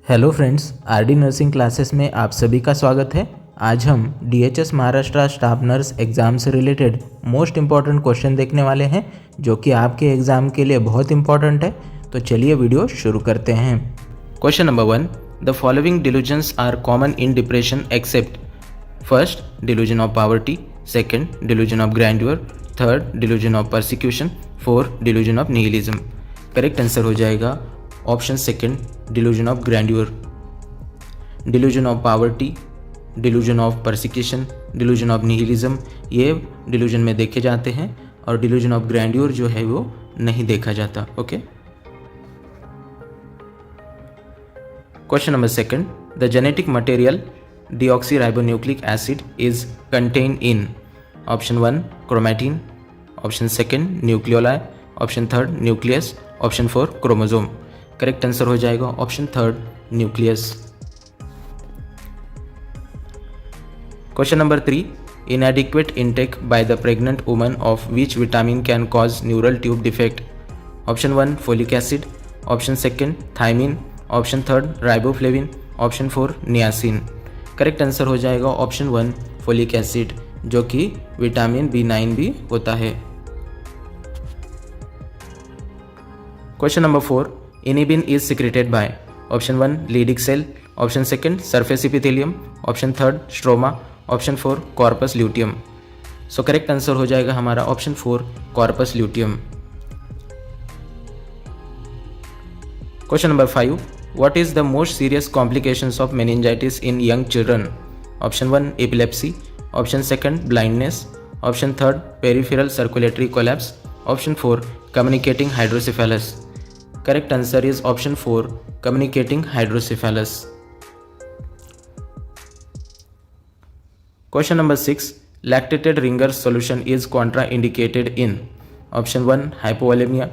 Hello friends, RD nursing classes में आप सभी का स्वागत है। आज हम DHS Maharashtra staff nurse exam से रिलेटेड मोस्ट इम्पॉर्टेंट क्वेश्चन देखने वाले हैं, जो कि आपके एग्ज़ाम के लिए बहुत इंपॉर्टेंट है। तो चलिए वीडियो शुरू करते हैं। Question number 1, the following delusions are common in depression except first delusion of poverty, second delusion of grandeur, third delusion of persecution, fourth delusion of nihilism. Correct answer हो जाएगा option second, delusion of grandeur. Delusion of poverty, delusion of persecution, delusion of nihilism, ये delusion में देखे जाते हैं और delusion of grandeur जो है वो नहीं देखा जाता। Okay. Question number second, the genetic material deoxyribonucleic acid is contained in option 1 chromatin, option 2 nucleoli, option 3 nucleus, option 4 chromosome। Correct answer हो जाएगा option 3 nucleus. Question number 3, inadequate intake by the pregnant woman of which vitamin can cause neural tube defect? option 1 folic acid, option 2 thiamine, option 3 riboflavin, option 4 niacin। Correct answer हो जाएगा option 1 folic acid, जो कि vitamin B9 भी होता है। Question number 4, inhibin is secreted by option 1 Leydig cell, option 2 surface epithelium, option 3 stroma, option 4 corpus luteum. So correct answer हो जाएगा हमारा option 4 corpus luteum. Question number 5, what is the most serious complications of meningitis in young children? option 1 epilepsy, option 2 blindness, option 3 peripheral circulatory collapse, option 4 communicating hydrocephalus। correct answer is option 4 communicating hydrocephalus। question number 6, lactated Ringer's solution is contraindicated in option 1 hypovolemia,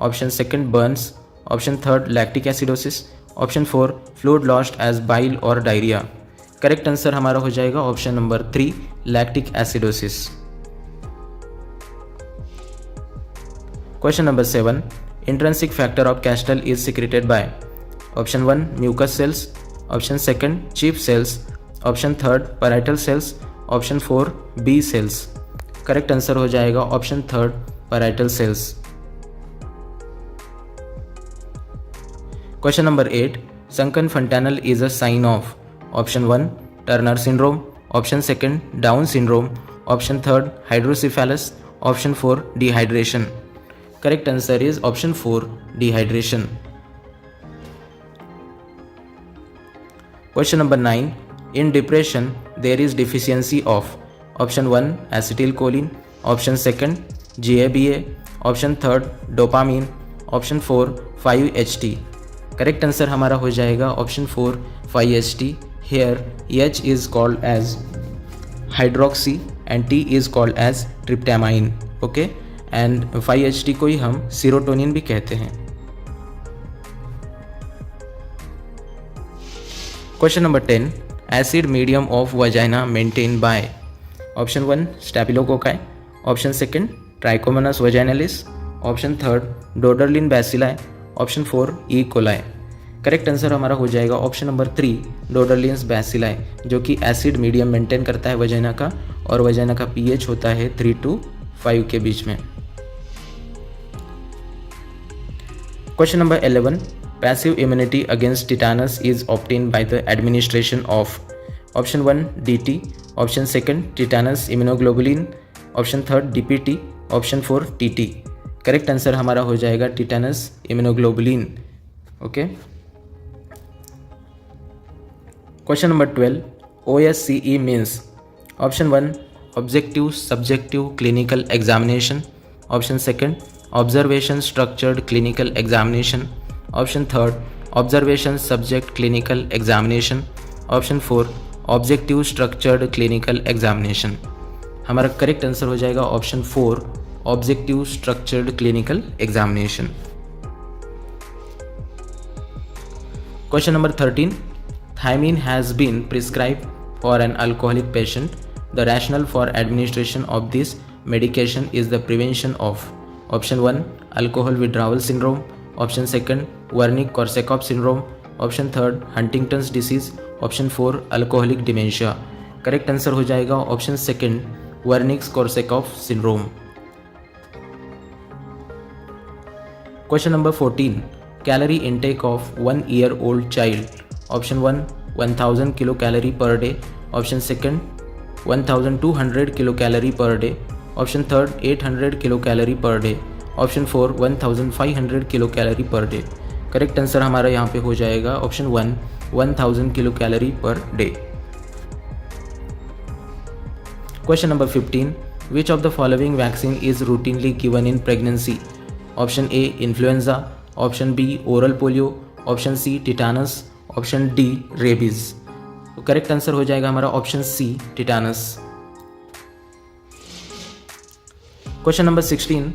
option 2 burns, option 3 lactic acidosis, option 4 fluid lost as bile और diarrhoea. Correct answer हमारा हो जाएगा option number 3 lactic acidosis. Question number 7, intrinsic factor of Castle is secreted by option 1 mucus cells, option 2 chief cells, option 3 parietal cells, option 4 B cells. Correct answer हो जाएगा option 3 parietal cells. Question number 8, sunken fontanelle is a sign of option 1 Turner syndrome, option 2 Down syndrome, option 3 hydrocephalus, option 4 dehydration। correct answer is option 4 dehydration। Question number 9, in depression there is deficiency of option 1 acetylcholine, option 2 GABA, option 3 dopamine, option 4 5-HT। Correct answer हमारा हो जाएगा option 4 5-HT। Here H is called as hydroxy and T is called as tryptamine. Okay, and 5-HT को ही हम serotonin भी कहते हैं। Question number 10, acid medium of vagina maintain by option 1 staphylococci, option 2 trichomonas vaginalis, option 3 Doderlein bacilli, option 4 E coli. Correct answer हमारा हो जाएगा option number 3 डोडरलिन्स bacilli, जो कि एसिड मीडियम मेंटेन करता है वजाइना का, और वजाइना का pH होता है 3 to 5 के बीच में। Question number 11, passive immunity against tetanus is obtained by the administration of option 1 DT, option 2 tetanus immunoglobulin, option 3 DPT, option 4 TT। Correct answer हमारा हो जाएगा tetanus immunoglobulin. Okay. Question number 12, OSCE means option 1 objective subjective clinical examination, option 2 observation structured clinical examination, option 3 observation subject clinical examination, option 4 objective structured clinical examination. हमारा correct answer हो जाएगा option 4 objective structured clinical examination. Question number 13, thiamine has been prescribed for an alcoholic patient. The rationale for administration of this medication is the prevention of option 1 alcohol withdrawal syndrome, option 2 Wernicke-Korsakoff syndrome, option third Huntington's disease, option four alcoholic dementia. Correct answer हो जाएगा option second Wernicke's Korsakoff syndrome. Question number 14 calorie intake of 1 year old child। Option one 1000 kilo calorie per day, option second 1200 kilo calorie per day, option third 800 kilo calorie per day, option four 1500 kilo calorie per day. Correct answer हमारा यहाँ पे हो जाएगा option one 1000 kilo calorie per day. Question number 15 which of the following vaccine is routinely given in pregnancy. Option A influenza, option B oral polio, option C tetanus, option D rabies. तो correct answer हो जाएगा हमारा option C tetanus. Question number 16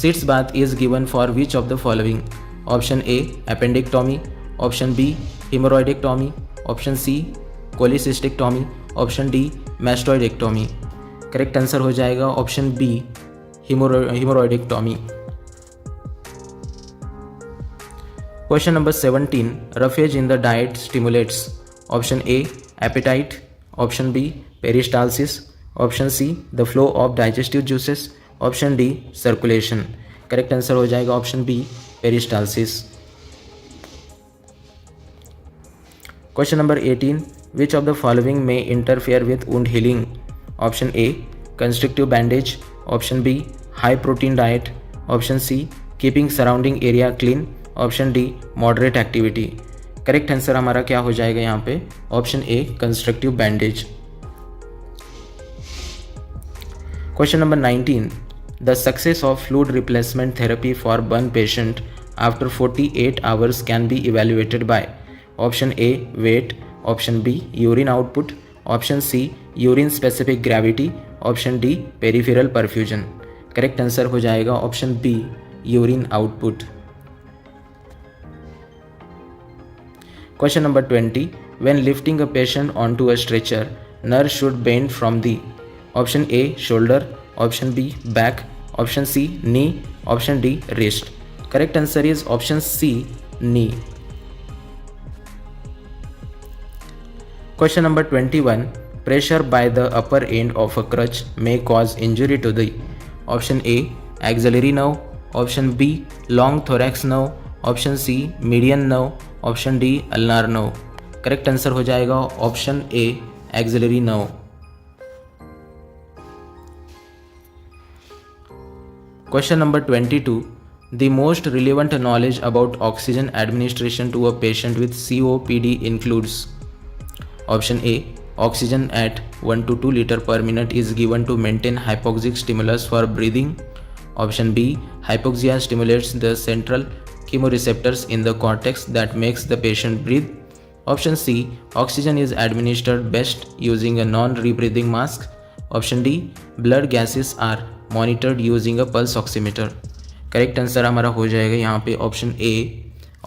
sitz bath is given for which of the following. Option A appendectomy, option B haemorrhoidectomy, option C cholecystectomy, option D mastoidectomy. Correct answer हो जाएगा option B haemorrhoidectomy. Question number 17 roughage in the diet stimulates. Option A appetite, option B peristalsis, option C the flow of digestive juices, option D circulation. Correct answer हो जाएगा option B peristalsis. Question number 18 which of the following may interfere with wound healing. Option A constrictive bandage, option B high protein diet, option C keeping surrounding area clean, option D moderate activity. Correct answer हमारा क्या हो जाएगा यहाँ पे option A constructive bandage. Question number 19 the success of fluid replacement therapy for burn patient after 48 hours can be evaluated by. Option A weight, option B urine output, option C urine specific gravity, option D peripheral perfusion. Correct answer हो जाएगा option B urine output. Question number 20 when lifting a patient onto a stretcher nurse should bend from the option A shoulder, option B back, option C knee, option D wrist। correct answer is option C knee। question number 21 pressure by the upper end of a crutch may cause injury to the option A axillary nerve, option B long thorax nerve, option C median nerve, option D ulnar nerve. Correct answer हो जाएगा option A axillary nerve. Question number 22 the most relevant knowledge about oxygen administration to a patient with COPD includes. Option A oxygen at 1 to 2 liters per minute is given to maintain hypoxic stimulus for breathing, option B hypoxia stimulates the central chemoreceptors in the cortex that makes the patient breathe, option C oxygen is administered best using a non-rebreathing mask, option D blood gases are monitored using a pulse oximeter। Correct answer हमारा हो जाएगा यहाँ पे option A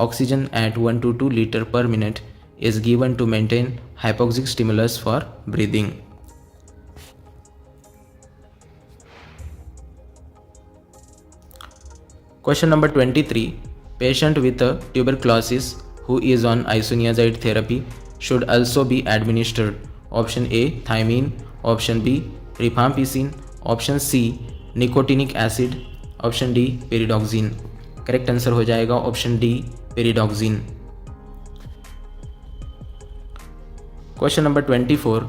oxygen at 1 to 2 liters per minute is given to maintain hypoxic stimulus for breathing। Question number 23 patient with a tuberculosis who is on isoniazid therapy should also be administered option A thiamine, option B rifampicin, option C nicotinic acid, option D pyridoxine। Correct answer हो जाएगा option D pyridoxine। Question number 24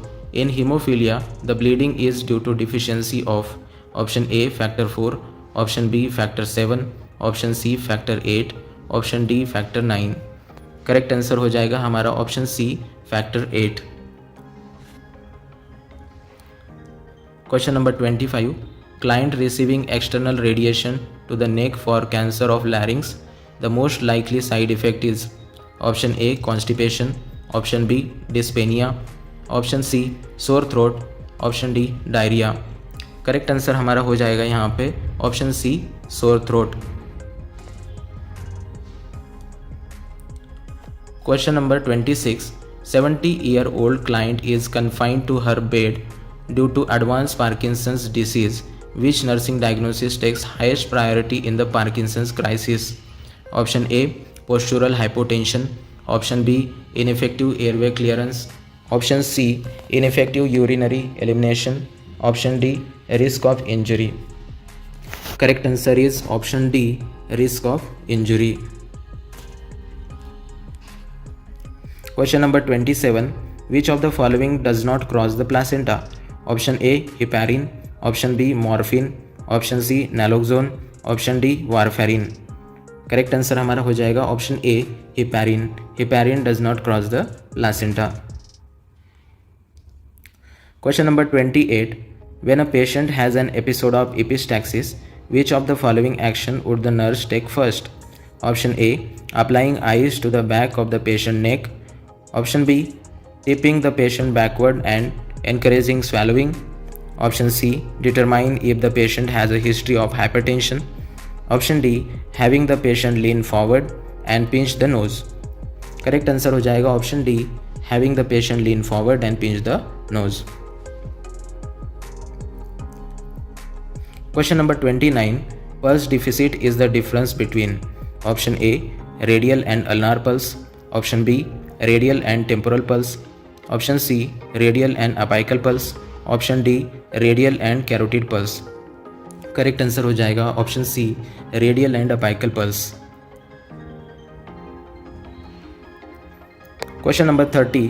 in hemophilia the bleeding is due to deficiency of option A factor 4, option B factor 7, option C factor 8, option D factor 9। Correct answer हो जाएगा हमारा option C factor 8। Question number 25 client receiving external radiation to the neck for cancer of larynx the most likely side effect is option A constipation, option B dyspnoea, option C sore throat, option D diarrhoea. Correct answer हमारा हो जाएगा यहाँ पे option C sore throat. Question number 26 70-year-old client is confined to her bed due to advanced Parkinson's disease. Which nursing diagnosis takes highest priority in the Parkinson's crisis? Option A postural hypotension, option B ineffective airway clearance, option C ineffective urinary elimination, option D risk of injury. Correct answer is option D risk of injury. Question number 27. Which of the following does not cross the placenta? Option A heparin, option B morphine, option C naloxone, option D warfarin। Correct answer हमारा हो जाएगा option A heparin। heparin does not cross the placenta। Question number 28. When a patient has an episode of epistaxis, which of the following action would the nurse take first? Option A applying ice to the back of the patient neck, option B tipping the patient backward and encouraging swallowing, option C determine if the patient has a history of hypertension, option D having the patient lean forward and pinch the nose। Correct answer हो जाएगा option D having the patient lean forward and pinch the nose। Question number 29. Pulse deficit is the difference between option A radial and ulnar pulse, option B radial and temporal pulse, option C radial and apical pulse, option D radial and carotid pulse। Correct answer हो जाएगा option C radial and apical pulse. Question number 30.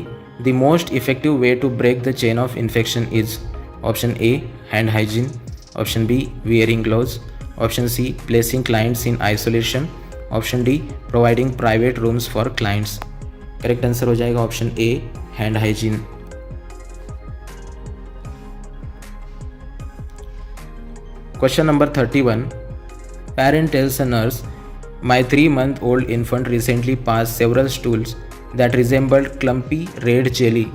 The most effective way to break the chain of infection is option A hand hygiene, option B wearing gloves, option C placing clients in isolation, option D providing private rooms for clients। Correct answer हो जाएगा option A hand hygiene. Question number 31. Parent tells a nurse, my 3-month-old infant recently passed several stools that resembled clumpy red jelly.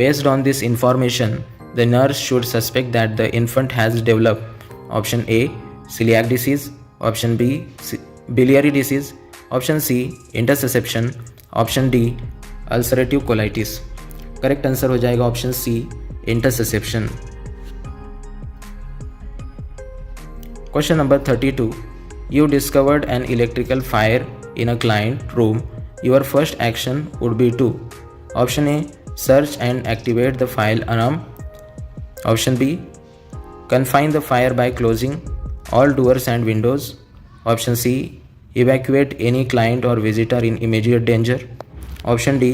Based on this information, the nurse should suspect that the infant has developed option A celiac disease, option B biliary disease, option C intussusception, option D ulcerative colitis. Correct answer हो जाएगा option C interception. Question number 32. You discovered an electrical fire in a client room. Your first action would be to option A search and activate the fire alarm, option B confine the fire by closing all doors and windows, option C evacuate any client or visitor in immediate danger, option D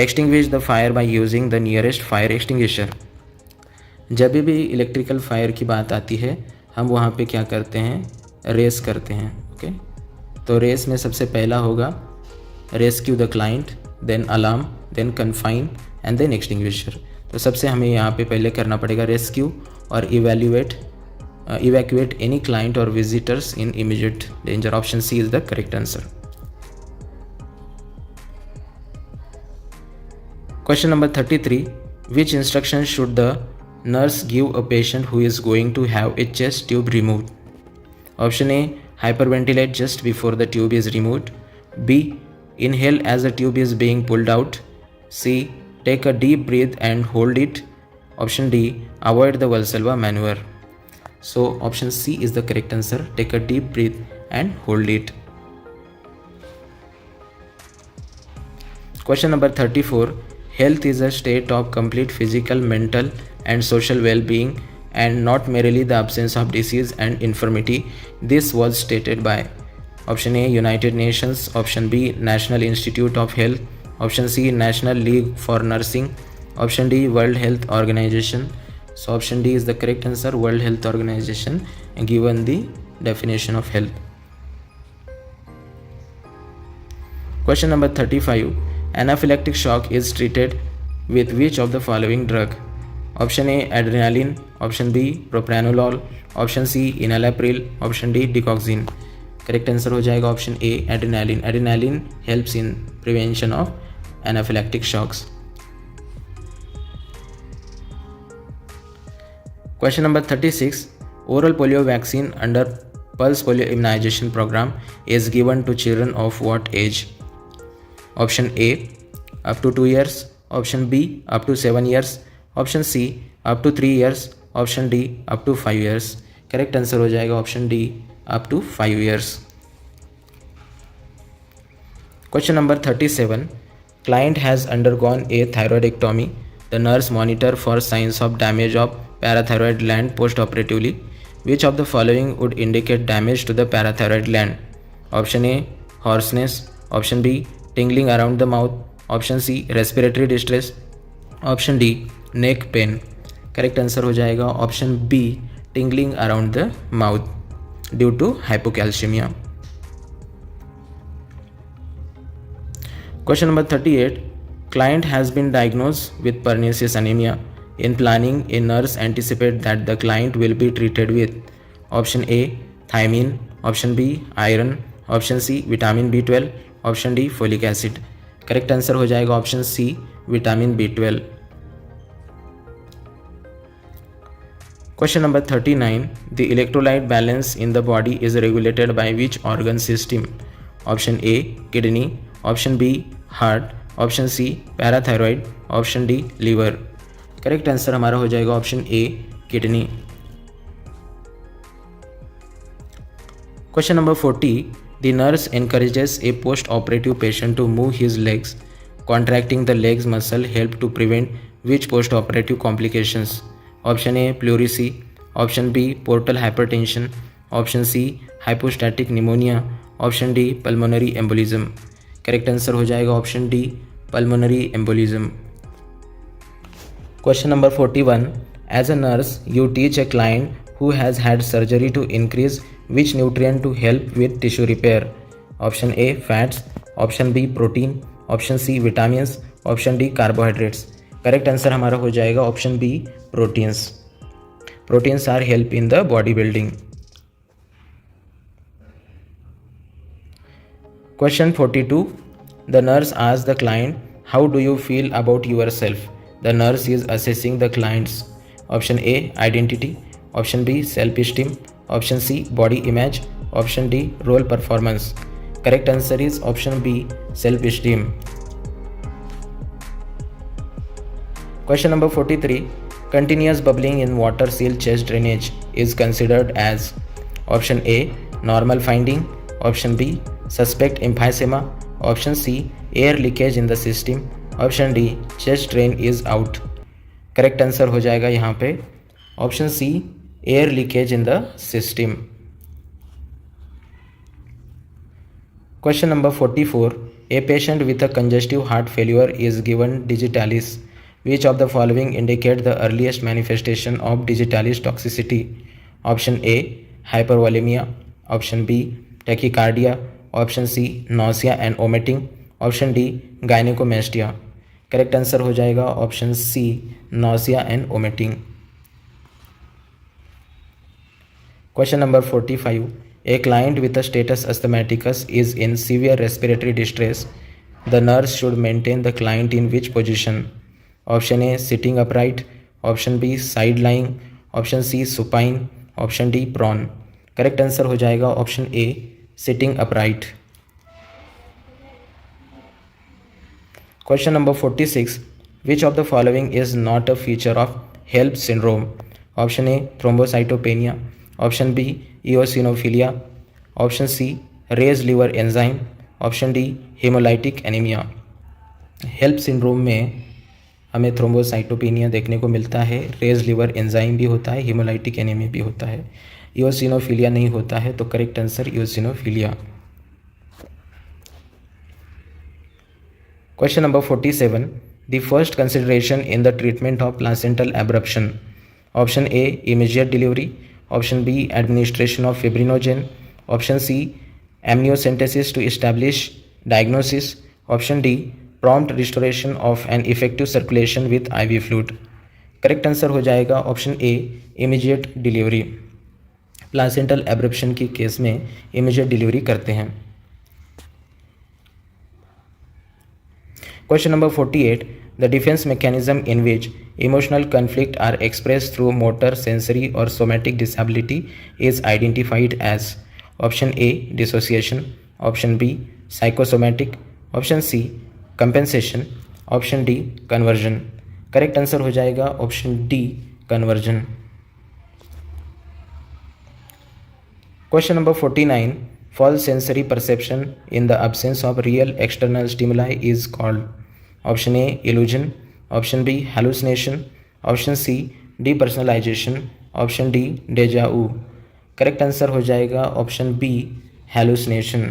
extinguish the fire by using the nearest fire extinguisher। जब भी electrical fire की बात आती है हम वहाँ पे क्या करते हैं रेस करते हैं। ओके तो रेस में सबसे पहला होगा rescue the client, then alarm, then confine and then extinguisher. तो सबसे हमें यहाँ पे पहले करना पड़ेगा रेस्क्यू और evacuate any client or visitors in immediate danger। option C is the correct answer। Question number 33. Which instruction should the nurse give a patient who is going to have a chest tube removed? Option A hyperventilate just before the tube is removed, B inhale as the tube is being pulled out, C take a deep breath and hold it, option D avoid the Valsalva maneuver। So option C is the correct answer, take a deep breath and hold it। Question number 34. Health is a state of complete physical, mental and social well-being and not merely the absence of disease and infirmity. This was stated by option A United Nations, option B National Institute of Health, option C National League for Nursing, option D World Health Organization। So option D is the correct answer, World Health Organization, and given the definition of health। Question number 35. Anaphylactic shock is treated with which of the following drug? Option A adrenaline, option B propranolol, option C enalapril, option D digoxin। Correct answer हो जाएगा option A adrenaline. Adrenaline helps in prevention of anaphylactic shocks. Question number 36. Oral polio vaccine under pulse polio immunization program is given to children of what age? Option A up to 2 years, option B up to 7 years, option C up to 3 years, option D up to 5 years। Correct answer हो जाएगा option D up to 5 years। Question number 37. Client has undergone a thyroidectomy. The nurse monitor for signs of damage of parathyroid gland post-operatively. Which of the following would indicate damage to the parathyroid gland? Option A, hoarseness. Option B, tingling around the mouth. Option C, respiratory distress. Option D, neck pain. Correct answer हो जाएगा option B, tingling around the mouth due to hypocalcemia. Question number 38. Client has been diagnosed with pernicious anemia. In planning, a nurse anticipates that the client will be treated with option A, thiamine, option B, iron, option C, vitamin B12, option D, folic acid. Correct answer हो जाएगा option C, vitamin B12. Question number 39. The electrolyte balance in the body is regulated by which organ system? Option A, kidney, option B, heart, option C, parathyroid, option D, liver. Correct answer हमारा हो जाएगा option A, kidney. Question number 40. The nurse encourages a post-operative patient to move his legs. Contracting the legs muscle help to prevent which post-operative complications? Option A, pleurisy, option B, portal hypertension, option C, hypostatic pneumonia, option D, pulmonary embolism. Correct answer हो जाएगा option D, pulmonary embolism. Question number 41. As a nurse, you teach a client who has had surgery to increase which nutrient to help with tissue repair? Option A, fats, option B, protein, option C, vitamins, option D, carbohydrates. Correct answer हमारा हो जाएगा option B, proteins. Proteins are help in the body building. Question 42. The nurse asks the client, how do you feel about yourself? The nurse is assessing the client's option A, identity, option B, self-esteem, option C, body image, option D, role performance. Correct answer is option B, self-esteem. Question number 43. Continuous bubbling in water seal chest drainage is considered as option A, normal finding, option B, suspect emphysema, option C, air leakage in the system, option D, chest drain is out. Correct answer हो जाएगा यहाँ पे option C, air leakage in the system. Question number 44. A patient with a congestive heart failure is given digitalis. Which of the following indicate the earliest manifestation of digitalis toxicity? Option A, hypervolemia, option B, tachycardia, option C, nausea and vomiting, option D, gynecomastia. Correct answer हो जाएगा option C, nausea and vomiting. Question number 45. A client with a status asthmaticus is in severe respiratory distress. The nurse should maintain the client in which position? Option A, sitting upright, option B, side lying, option C, supine, option D, prone. Correct answer हो जाएगा option A, sitting upright. Question number 46. Which of the following is not a feature of HELLP syndrome? Option A, thrombocytopenia, option B, eosinophilia, option C, raised liver enzyme, option D, hemolytic anemia. HELLP syndrome में हमें thrombocytopenia देखने को मिलता है, raise liver enzyme भी होता है, haemolytic anaemia भी होता है, इओसिनोफिलिया नहीं होता है. तो correct answer eosinophilia. Question number 47. The first consideration in the treatment of placental abruption. Option A, immediate delivery, option B, administration of fibrinogen, option C, amniocentesis to establish diagnosis, option D, prompt restoration of an effective circulation with IV fluid. Correct answer हो जाएगा option ए, immediate delivery. Placental abruption की case में immediate delivery करते हैं. Question number 48. The defense mechanism in which emotional conflict are expressed through motor, sensory or somatic disability is identified as option A, dissociation, option B, psychosomatic, option C, compensation, option D, conversion. Correct answer हो जाएगा option D, conversion. Question number 49. False sensory perception in the absence of real external stimuli is called option A illusion, option B hallucination, option C depersonalization, option D deja vu. Correct answer हो जाएगा option B hallucination.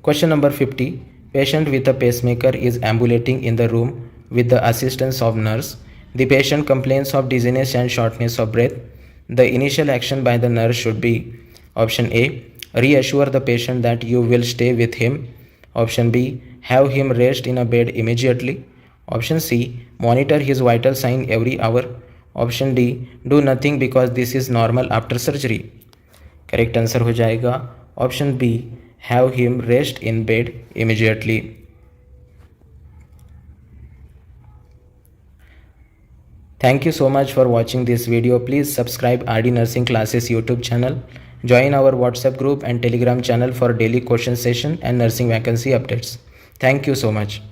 Question number 50. Patient with a pacemaker is ambulating in the room with the assistance of nurse. The patient complains of dizziness and shortness of breath. The initial action by the nurse should be option A. Reassure the patient that you will stay with him. Option B. Have him rest in a bed immediately. Option C. Monitor his vital sign every hour. Option D. Do nothing because this is normal after surgery. Correct answer हो जाएगा option B have him rest in bed immediately. Thank you so much for watching this video. Please subscribe RD Nursing Classes YouTube channel. Join our WhatsApp group and Telegram channel for daily question session and nursing vacancy updates. Thank you so much.